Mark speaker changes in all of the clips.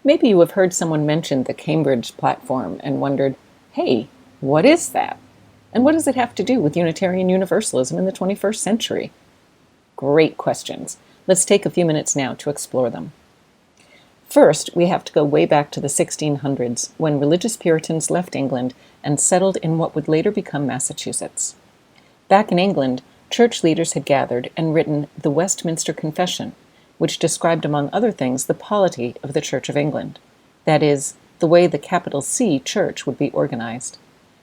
Speaker 1: Maybe you have heard someone mention the Cambridge platform and wondered, hey, what is that? And what does it have to do with Unitarian Universalism in the 21st century? Great questions. Let's take a few minutes now to explore them. First, we have to go way back to the 1600s, when religious Puritans left England and settled in what would later become Massachusetts. Back in England, church leaders had gathered and written the Westminster Confession, which described, among other things, the polity of the Church of England. That is, the way the capital C Church would be organized.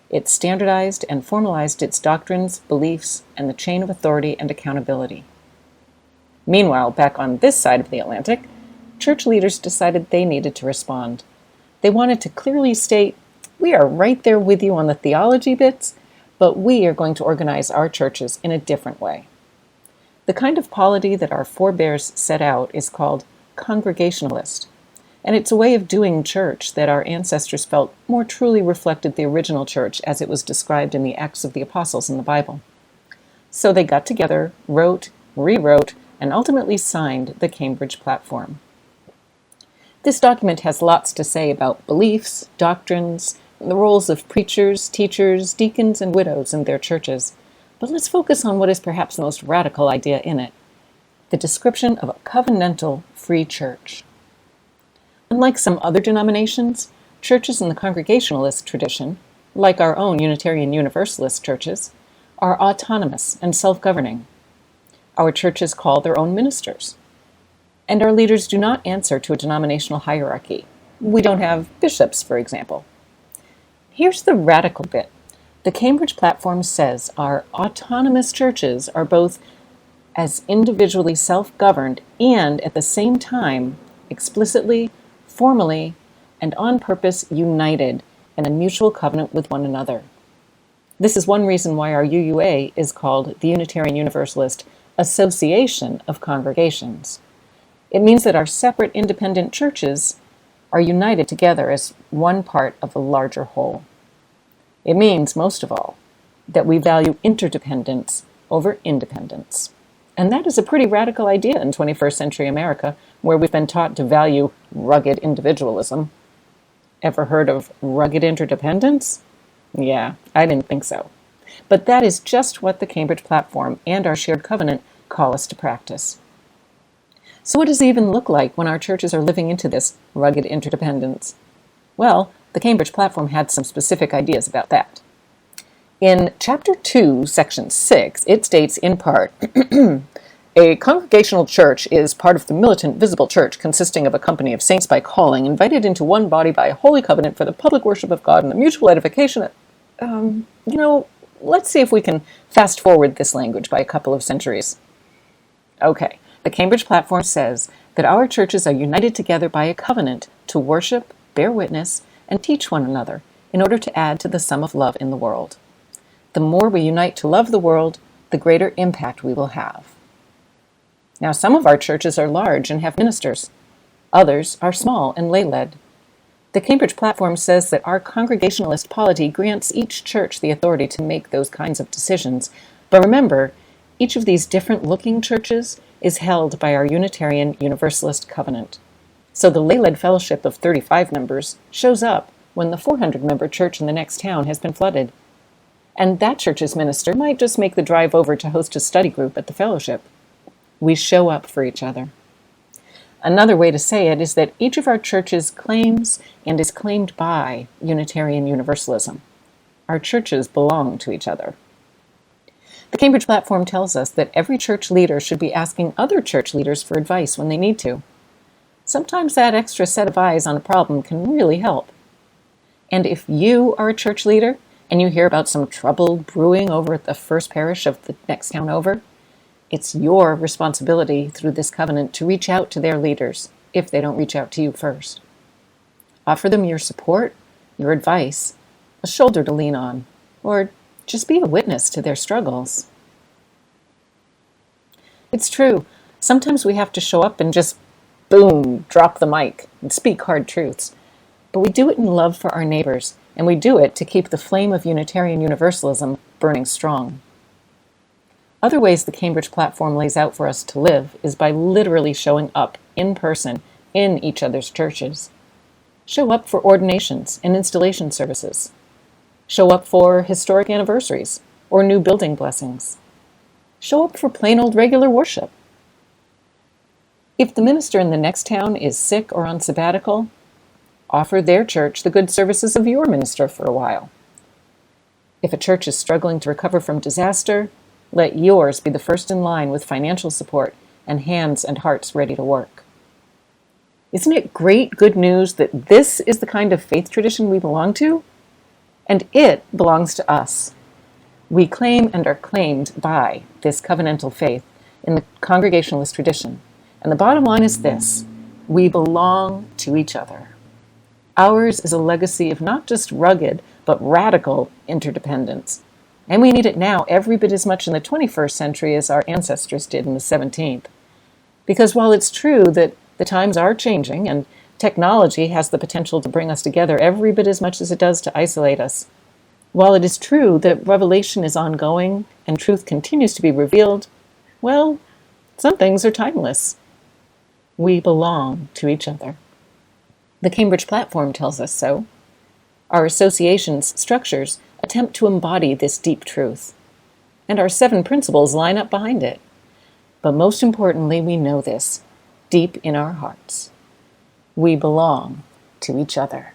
Speaker 1: It standardized and formalized its doctrines, beliefs, and the chain of authority and accountability. Meanwhile, back on this side of the Atlantic, church leaders decided they needed to respond. They wanted to clearly state, we are right there with you on the theology bits, but we are going to organize our churches in a different way. The kind of polity that our forebears set out is called congregationalist, and it's a way of doing church that our ancestors felt more truly reflected the original church as it was described in the Acts of the Apostles in the Bible. So they got together, wrote, rewrote, and ultimately signed the Cambridge Platform. This document has lots to say about beliefs, doctrines, and the roles of preachers, teachers, deacons, and widows in their churches. But let's focus on what is perhaps the most radical idea in it, the description of a covenantal free church. Unlike some other denominations, churches in the Congregationalist tradition, like our own Unitarian Universalist churches, are autonomous and self-governing. Our churches call their own ministers, and our leaders do not answer to a denominational hierarchy. We don't have bishops, for example. Here's the radical bit. The Cambridge Platform says our autonomous churches are both as individually self-governed and at the same time explicitly, formally, and on purpose united in a mutual covenant with one another. This is one reason why our UUA is called the Unitarian Universalist Association of Congregations. It means that our separate independent churches are united together as one part of a larger whole. It means, most of all, that we value interdependence over independence. And that is a pretty radical idea in 21st century America, where we've been taught to value rugged individualism. Ever heard of rugged interdependence? Yeah, I didn't think so. But that is just what the Cambridge Platform and our shared covenant call us to practice. So what does it even look like when our churches are living into this rugged interdependence? Well, the Cambridge Platform had some specific ideas about that. In Chapter 2, Section 6, it states in part, a congregational church is part of the militant visible church consisting of a company of saints by calling, invited into one body by a holy covenant for the public worship of God and the mutual edification. Let's see if we can fast forward this language by a couple of centuries. Okay, the Cambridge Platform says that our churches are united together by a covenant to worship, bear witness, and teach one another in order to add to the sum of love in the world. The more we unite to love the world, the greater impact we will have. Now, some of our churches are large and have ministers. Others are small and lay-led. The Cambridge Platform says that our congregationalist polity grants each church the authority to make those kinds of decisions. But remember, each of these different-looking churches is held by our Unitarian Universalist covenant. So the lay-led fellowship of 35 members shows up when the 400-member church in the next town has been flooded. And that church's minister might just make the drive over to host a study group at the fellowship. We show up for each other. Another way to say it is that each of our churches claims and is claimed by Unitarian Universalism. Our churches belong to each other. The Cambridge Platform tells us that every church leader should be asking other church leaders for advice when they need to. Sometimes that extra set of eyes on a problem can really help. And if you are a church leader and you hear about some trouble brewing over at the first parish of the next town over, it's your responsibility through this covenant to reach out to their leaders if they don't reach out to you first. Offer them your support, your advice, a shoulder to lean on, or just be a witness to their struggles. It's true, sometimes we have to show up and just, boom, drop the mic and speak hard truths. But we do it in love for our neighbors, and we do it to keep the flame of Unitarian Universalism burning strong. Other ways the Cambridge Platform lays out for us to live is by literally showing up in person in each other's churches. Show up for ordinations and installation services. Show up for historic anniversaries or new building blessings. Show up for plain old regular worship. If the minister in the next town is sick or on sabbatical, offer their church the good services of your minister for a while. If a church is struggling to recover from disaster, let yours be the first in line with financial support and hands and hearts ready to work. Isn't it great good news that this is the kind of faith tradition we belong to? And it belongs to us. We claim and are claimed by this covenantal faith in the Congregationalist tradition. And the bottom line is this: we belong to each other. Ours is a legacy of not just rugged, but radical interdependence. And we need it now every bit as much in the 21st century as our ancestors did in the 17th. Because while it's true that the times are changing and technology has the potential to bring us together every bit as much as it does to isolate us, while it is true that revelation is ongoing and truth continues to be revealed, well, some things are timeless. We belong to each other. The Cambridge platform tells us so. Our association's structures attempt to embody this deep truth, and our 7 principles line up behind it. But most importantly, we know this deep in our hearts. We belong to each other.